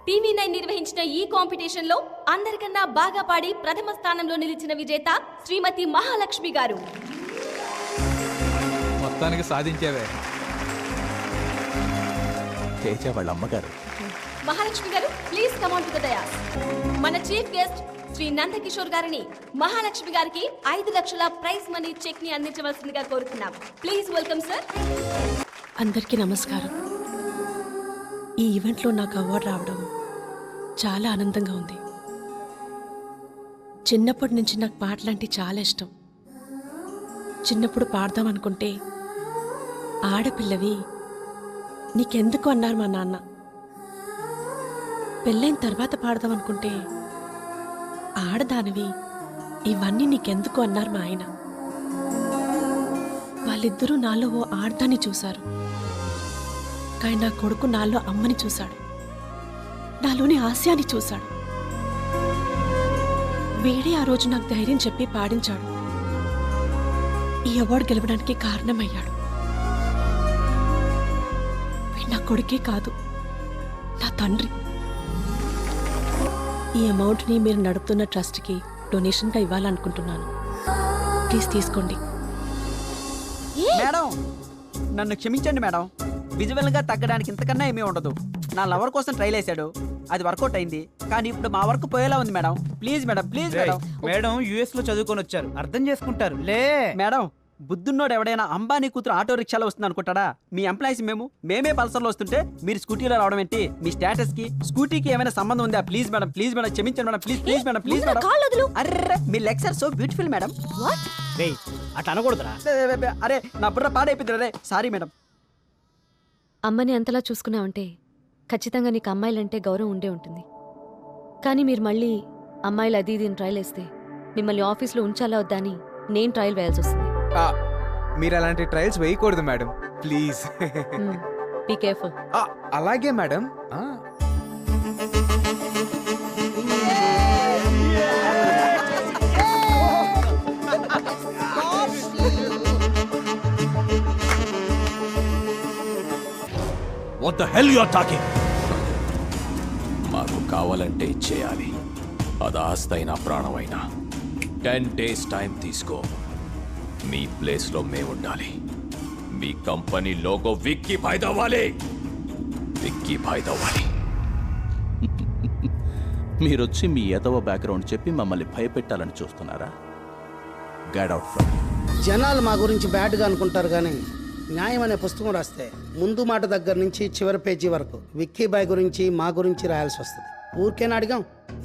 TV9 నిర్వహించిన ఈ competition లో అందరికన్నా బాగా పాడి ప్రథమ స్థానంలో నిలిచిన విజేత శ్రీమతి మహాలక్ష్మి గారు. మొత్తానికి సాధించావే. చేచా వాళ్ళ అమ్మగారు. మహాలక్ష్మి గారు please come on to the dais. మన చీఫ్ గెస్ట్ శ్రీ నందకిషోర్ గారిని మహాలక్ష్మి గారికి 5 లక్షల ప్రైజ్ మనీ చెక్ ని అందించవలసిందిగా కోరుతున్నాం. Please welcome sir. అందరికీ నమస్కారం. ఈ ఈవెంట్లో నాకు అవార్డు రావడం చాలా ఆనందంగా ఉంది. చిన్నప్పటి నుంచి నాకు పాటలంటే చాలా ఇష్టం. చిన్నప్పుడు పాడదాం అనుకుంటే ఆడపిల్లవి నీకెందుకు అన్నారు మా నాన్న. పెళ్ళైన తర్వాత పాడదాం అనుకుంటే ఆడదానివి ఇవన్నీ నీకెందుకు అన్నారు మా ఆయన. వాళ్ళిద్దరూ నాలో ఓ ఆడదాన్ని చూశారు, కానీ నా కొడుకు నాలో అమ్మని చూశాడు, నాలోని ఆశయాన్ని చూశాడు. వీడే ఆ రోజు నాకు ధైర్యం చెప్పి పాడించాడు. ఈ అవార్డు గెలవడానికి కారణమయ్యాడు. వీడు నా కొడుకే కాదు, నా తండ్రి. ఈ అమౌంట్ని మీరు నడుపుతున్న ట్రస్ట్కి డొనేషన్గా ఇవ్వాలనుకుంటున్నాను. ప్లీజ్ తీసుకోండి. మేడం, నన్ను క్షమించండి మేడం. విజువల్ గా తగ్గడానికి ఇంతకన్నా ఏమీ ఉండదు. నా లవర్ కోసం ట్రైల్ వేసాడు, అది వర్కౌట్ అయింది. కానీ ఇప్పుడు మా వర్క్ పోయేలా ఉంది madam. Please madam, please madam. Madam US లో చదువుకొని వచ్చారు, అర్థం చేసుకుంటారు లే. మేడం, బుద్ధున్నోడు ఎవడైనా అంబానీ కూతురు ఆటో రిక్షాలో వస్తుంది అనుకుంటాడా? మీ ఎంప్లాయీస్ మేమే పల్సర్లో వస్తుంటే మీరు స్కూటీలో రావడం ఏంటి? మీ స్టేటస్ కి స్కూటీకి ఏమైనా సంబంధం ఉందా? ప్లీజ్ మేడం, ప్లీజ్ మేడం, క్షమించండి madam. Please please madam, please madam. అర్రే, మీ legs are so beautiful madam. అట్లా అనకూడదురా. అరే, నా బుర్ర పాడైపోయింది. రే, సారీ మేడం. అమ్మని అంతలా చూసుకున్నావంటే ఖచ్చితంగా నీకు అమ్మాయిలంటే గౌరవం ఉండే ఉంటుంది. కానీ మీరు మళ్ళీ అమ్మాయిలు అది ఇది ట్రయల్ వేస్తే మిమ్మల్ని ఆఫీస్లో ఉంచాలా వద్దా అని నేను ట్రయల్ వేయాల్సి వస్తుంది. మీరు అలాంటి ట్రయల్స్ వేయకూడదు మేడం, ప్లీజ్. Be careful. అలాగే madam. What the hell you are talking? మాకు కావాలంటే ఇచ్చేయాలి. అది ఆస్తైనా ప్రాణమైనా. 10 days టైం తీసుకో. మీ ప్లేస్లో మేము ఉండాలి. మీ కంపెనీ లోగో విక్కీ భాయ్ దవ్వాలి. విక్కీ భాయ్ దవ్వాలి. మీరొచ్చి మీ ఎదవ బ్యాక్గ్రౌండ్ చెప్పి మమ్మల్ని భయపెట్టాలని చూస్తున్నారా? Get out from. జనాలు మా గురించి బ్యాడ్గా అనుకుంటారు, కానీ న్యాయం అనే పుస్తకం రాస్తే ముందు మాట దగ్గర నుంచి చివరి పేజీ వరకు విక్కీ బాయ్ గురించి మా గురించి రాయాల్సి వస్తుంది. ఊరికేనా అడిగాం?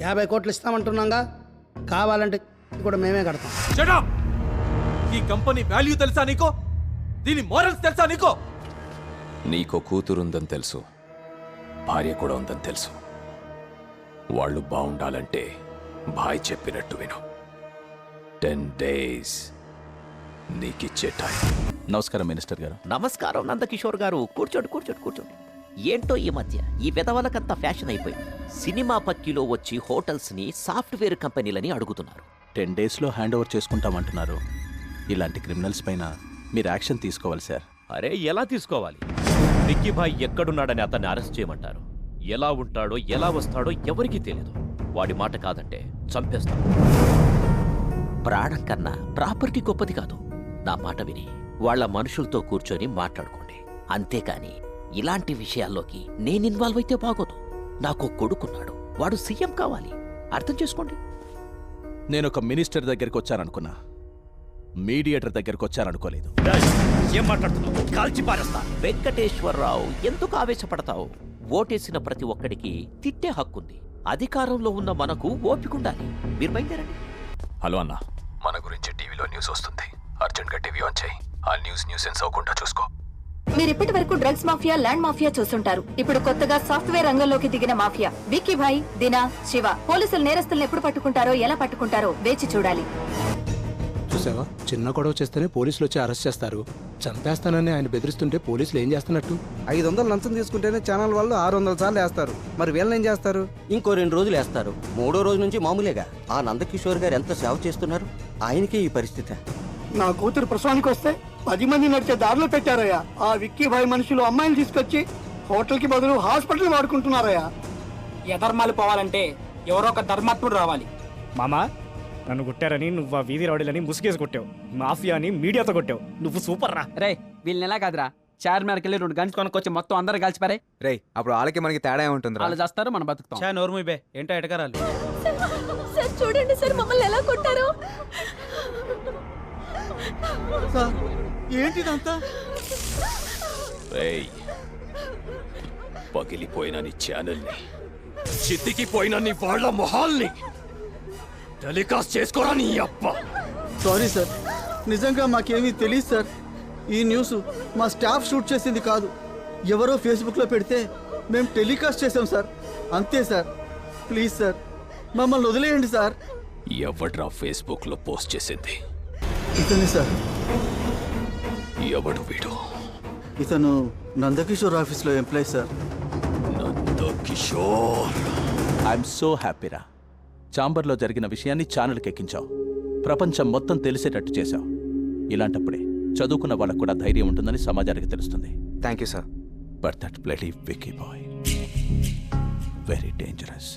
50 కోట్లు ఇస్తామంటున్నాగా, కావాలంటే కూడా మేమే కడతాం. Shut up! ఈ కంపెనీ వాల్యూ తెలుసా నీకో? దీని మోరల్స్ తెలుసా నీకో? నీకో కూతురుందని తెలుసు, భార్య కూడా ఉందని తెలుసు. వాళ్ళు బాగుండాలంటే భాయ్ చెప్పినట్టు విను. 10 days నీకిచ్చే టైం. నమస్కారం మినిస్టర్ గారు. నమస్కారం నందకిషోర్ గారు. కూర్చోండి కూర్చోండి కూర్చోండి. ఏంటో ఈ మధ్య ఈ విధవలకంతా ఫ్యాషన్ అయిపోయింది. సినిమా పక్కిలో వచ్చి హోటల్స్ని సాఫ్ట్వేర్ కంపెనీలని అడుగుతున్నారు. 10 daysలో హ్యాండ్ ఓవర్ చేసుకుంటామంటున్నారు. ఇలాంటి క్రిమినల్స్ పైన మీరు యాక్షన్ తీసుకోవాలి సార్. అరే, ఎలా తీసుకోవాలి? విక్కీ భాయ్ ఎక్కడున్నాడని అతన్ని అరెస్ట్ చేయమంటారు. ఎలా ఉంటాడో ఎలా వస్తాడో ఎవరికీ తెలియదు. వాడి మాట కాదంటే చంపేస్తాం. ప్రాణం కన్నా ప్రాపర్టీ గొప్పది కాదు. నా మాట విని వాళ్ళ మనుషులతో కూర్చొని మాట్లాడుకోండి. అంతేకాని ఇలాంటి విషయాల్లోకి నేను ఇన్వాల్వ్ అయితే బాగోదు. నాకు కొడుకున్నాడు, వాడు సీఎం కావాలి. అర్థం చేసుకోండి. నేను ఒక మినిస్టర్ దగ్గరికి వచ్చాననుకున్నా, మీడియేటర్ దగ్గరికి వచ్చాననుకోలేదు. ఏం మాట్లాడుతున్నావు? కాల్చి పారేస్తా. వెంకటేశ్వరరావు, ఎందుకు ఆవేశపడతావు? ఓటేసిన ప్రతి ఒక్కడికి తిట్టే హక్కుంది. అధికారంలో ఉన్న మనకు ఓపికండాలి. మీరు బయలుదేరండి. హలో అన్న, మన గురించి టీవీలో న్యూస్ వస్తుంది. అర్జెంట్గా టీవీ ఆన్ చేయి. ఆ న్యూసెన్స్ అవ్వకుండా చూసుకో. మీరు ఇప్పటి వరకు డ్రగ్స్ మాఫియా, ల్యాండ్ మాఫియా చూస్తుంటారు. ఇప్పుడు కొత్తగా సాఫ్ట్వేర్ రంగంలోకి దిగిన మాఫియా విక్కీ భాయ్, దినా, శివ. పోలీసులు నేరస్తులను ఎప్పుడు పట్టుకుంటారో, ఎలా పట్టుకుంటారో వేచి చూడాలి. చూసావా, చిన్న గొడవ చేస్తేనే పోలీసులు వచ్చి అరెస్ట్ చేస్తారు. చంపేస్తానని ఆయన బెదిరిస్తుంటే పోలీసులు ఏం చేస్తున్నట్టు? 500 లంచం తీసుకుంటేనే ఛానల్ వాళ్ళు 600 సార్లు వేస్తారు. మరి వీళ్ళని ఏం చేస్తారు? ఇంకో 2 రోజులు వేస్తారు. 3వ రోజు నుంచి మామూలేగా. ఆ నందకిషోర్ గారు ఎంత సేవ చేస్తున్నారు, ఆయనకే ఈ పరిస్థితి. నా కూతురు ప్రసవానికి వస్తే 10 మంది నడిచే దారిలో పెట్టారయ్యా. ఆ విక్కీ భాయ్ మనుషులు అమ్మాయిని తీసుకొచ్చి హోటల్ కి బదులు హాస్పిటల్ వాడుకుంటున్నారయ్యా. యధర్మాలు పోవాలంటే ఎవరో ఒక ధర్మాత్ముడు రావాలి. మామా, నన్ను కొట్టారని నువ్వు ఆ వీధి రౌడీలని ముసుగేసి కొట్టావు, మాఫియాని మీడియాతో కొట్టావు. నువ్వు సూపర్ రా. రే వీళ్ళని ఎలా కాదురా, చార్మినార్కి వెళ్ళి 2 గన్స్ కొనుక్కొచ్చి మొత్తం అందరూ కలిసిపారే. రేయ్ అప్పుడు వాళ్ళకి మనకి తేడా ఉంటుంది. వాళ్ళు చేస్తారు, మనం బతుకుతాం. చా నోర్ము బే, ఏంటో ఎటకరాలు. సార్ చూడండి సార్ మమ్మల్ని ఎలా కొట్టారు. ఏంటిదంతా? రేయ్, పగిలిపోయిన నీ ఛానల్ని, చితికిపోయిన నీ వాళ్ళ మొహాల్ని టెలికాస్ట్ చేసుకోరా నీ అప్ప. సారీ సార్, నిజంగా మాకేమీ తెలియదు సార్. ఈ న్యూస్ మా స్టాఫ్ షూట్ చేసింది కాదు, ఎవరో ఫేస్బుక్లో పెడితే మేము టెలికాస్ట్ చేసాం సార్, అంతే సార్. ప్లీజ్ సార్ మమ్మల్ని వదిలేయండి సార్. ఎవడ్రా ఫేస్బుక్ లో పోస్ట్ చేసింది? ఇతనే సార్. ఎవడు వీడు? ఇతను నందకిషోర్ ఆఫీస్లో employee sir. Nandakishore. I'm so హ్యాపీరా. చాంబర్లో జరిగిన విషయాన్ని ఛానల్కి ఎక్కించావు, ప్రపంచం మొత్తం తెలిసేటట్టు చేశావు. ఇలాంటప్పుడే చదువుకున్న వాళ్ళకు కూడా ధైర్యం ఉంటుందని సమాజానికి తెలుస్తుంది. Thank you sir. But that bloody Vicky boy very dangerous.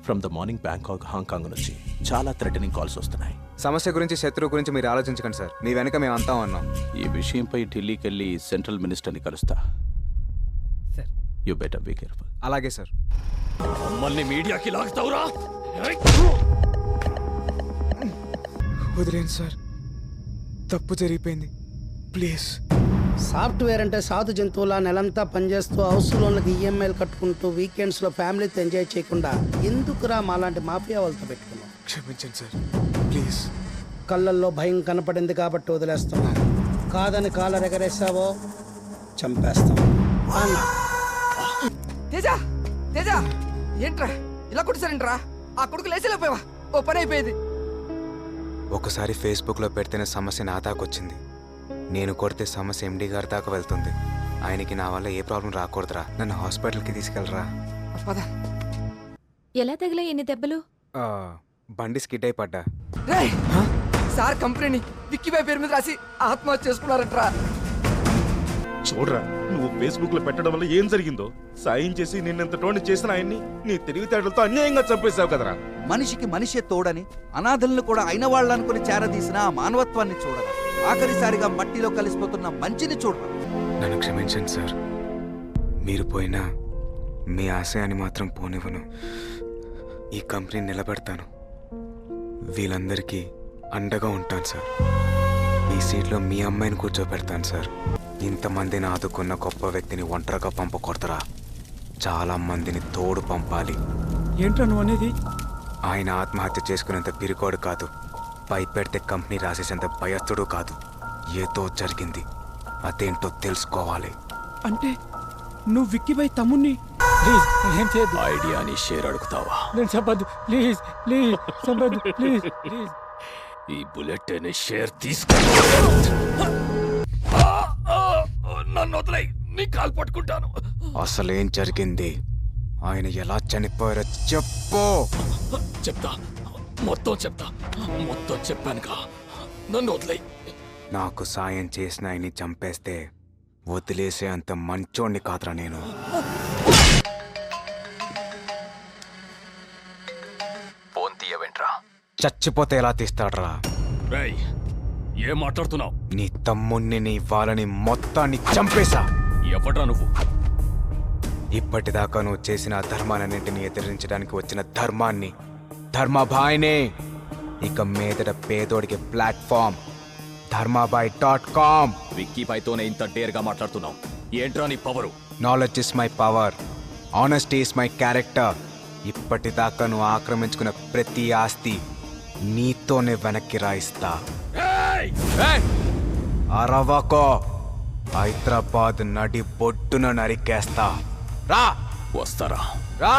From the morning Bangkok, Hong Kong నుంచి చాలా థ్రెటనింగ్ కాల్స్ వస్తున్నాయి. సమస్య గురించి, శత్రువు గురించి మీరు ఆలోచించకండి సార్. మీ వెనక మేము అంతా ఉన్నాం. ఈ విషయంపై ఢిల్లీకి వెళ్ళి సెంట్రల్ మినిస్టర్ని కలుస్తా. You better be careful. అలాగే సార్. మమ్మల్ని మీడియాకి లాగుతావురా? వదిలేండి సార్, తప్పు జరిగిపోయింది, ప్లీజ్. సాఫ్ట్వేర్ అంటే సాధు జంతువుల నెలంతా పనిచేస్తూ హౌస్ లోన్లకు ఈఎంఐలు కట్టుకుంటూ వీకెండ్స్లో ఫ్యామిలీతో ఎంజాయ్ చేయకుండా ఎందుకురా మాలాంటి మాఫియా వాళ్ళతో పెట్టుకున్నాం? క్షమించండి సార్, ప్లీజ్. కళ్ళల్లో భయం కనపడింది కాబట్టి వదిలేస్తున్నాం. కాదని కాలర్ ఎగరేసావో చంపేస్తాం. తేజా, తేజా, ఏంట్రా ఇలా కొట్టేసారేంట్రా? ఆ కొడుకు లేచలేకపోయావా? ఓ పని అయిపోయేది. ఒకసారి ఫేస్బుక్లో పెడితేనే సమస్య నా దాకా వచ్చింది. నేను కొడితే సమస్య ఎండి గారి దాకా వెళ్తుంది. ఆయనకి నా వల్ల ఏ ప్రాబ్లం రాకూడదురా. నన్ను హాస్పిటల్కి తీసుకెళ్ళరా. ఎలా తగిలా ఎన్ని దెబ్బలు? బండి స్కిడ్ అయి పడ్డా. రేయ్, సార్ కంపెనీని విక్కీబాయ్ పేరు మీద రాసి ఆత్మహత్య చేసుకున్నారంట్రా. చూడరా, నువ్వు ఫేస్బుక్ లో పెట్టడం వల్ల ఏం జరిగిందో. సాయం చేసి నిన్నెంత టోని చేసిన ఆయన్ని నీ తెలివితేటలతో అన్యాయంగా చంపేశావు కదరా. మనిషికి మనిషే తోడని, అనాథలను కూడా అయిన వాళ్ళనుకుని చేరదీసిన ఆ మానవత్వాన్ని చూడరా. ఆఖరిసారిగా మట్టిలో కలిసిపోతున్న మంచిని చూడరా. నన్ను క్షమించండి సార్. మీరు పోయినా మీ ఆశయాన్ని మాత్రం పోనివ్వను. ఈ కంపెనీని నిలబెడతాను. వీళ్ళందరికీ అండగా ఉంటాను సార్. ఈ సీట్లో మీ అమ్మాయిని కూర్చోబెడతాను సార్. ఇంతమందిని ఆదుకున్న గొప్ప వ్యక్తిని ఒంటరిగా పంపకూడదురా. చాలా మందిని తోడు పంపాలి. ఏంట్రా నువ్వు అనేది? ఆయన ఆత్మహత్య చేసుకునేంత పిరికోడు కాదు, భయపెడితే కంపెనీ రాసేసేంత భయస్థుడు కాదు. ఏదో జరిగింది, అదేంటో తెలుసుకోవాలి. అంటే నువ్వు విక్కీబాయ్ తమ్ముణ్ణి? ప్లీజ్ ఏం చేయద్దు. ఐడియాని షేర్ అడుగుతావా? నేను చెప్పద్దు ప్లీజ్, ప్లీజ్ చెప్పద్దు ప్లీజ్, ప్లీజ్. ఈ బుల్లెట్ అనే షేర్ తీసుకో. నన్ను వదిలేయ్, నీ కాలు పట్టుకుంటాను. అసలేం జరిగింది? ఆయన ఎలా చనిపోయారో చెప్పు. చెప్తా, మొత్తం చెప్తా. మొత్తం చెప్పానుగా, నన్ను వదిలేయ్. నాకు సాయం చేసిన ఆయన్ని చంపేస్తే వదిలేసే అంత మంచోణ్ణి కాదురా నేను. ఫోన్ తీయవేంట్రా? చచ్చిపోతే ఎలా తీస్తాడ్రా? రేయ్, ఏం మాట్లాడుతున్నావు? నీ తమ్ముణ్ణి, నీ వాళ్ళని మొత్తాన్ని చంపేశా. ఎవడ్రా నువ్వు? ఇప్పటిదాకా నువ్వు చేసిన ధర్మాలన్నింటినీ ఎదిరించడానికి వచ్చిన ధర్మాన్ని, ధర్మాభాయ్నే. ఇక మీదట పేదోడికి ప్లాట్ఫామ్ ధర్మాబాయ్.com. విక్కీబాయ్తోనే ఇంత డేర్గా మాట్లాడుతున్నావు. ఏంట్రా నీ power? Knowledge is my power, honesty is my character. ఇప్పటిదాకా నువ్వు ఆక్రమించుకున్న ప్రతి ఆస్తి నీతోనే వెనక్కి రాయిస్తా. అరవకో, హైదరాబాద్ నడి బొడ్డున నరికేస్తా. రా. వస్తారా? రా.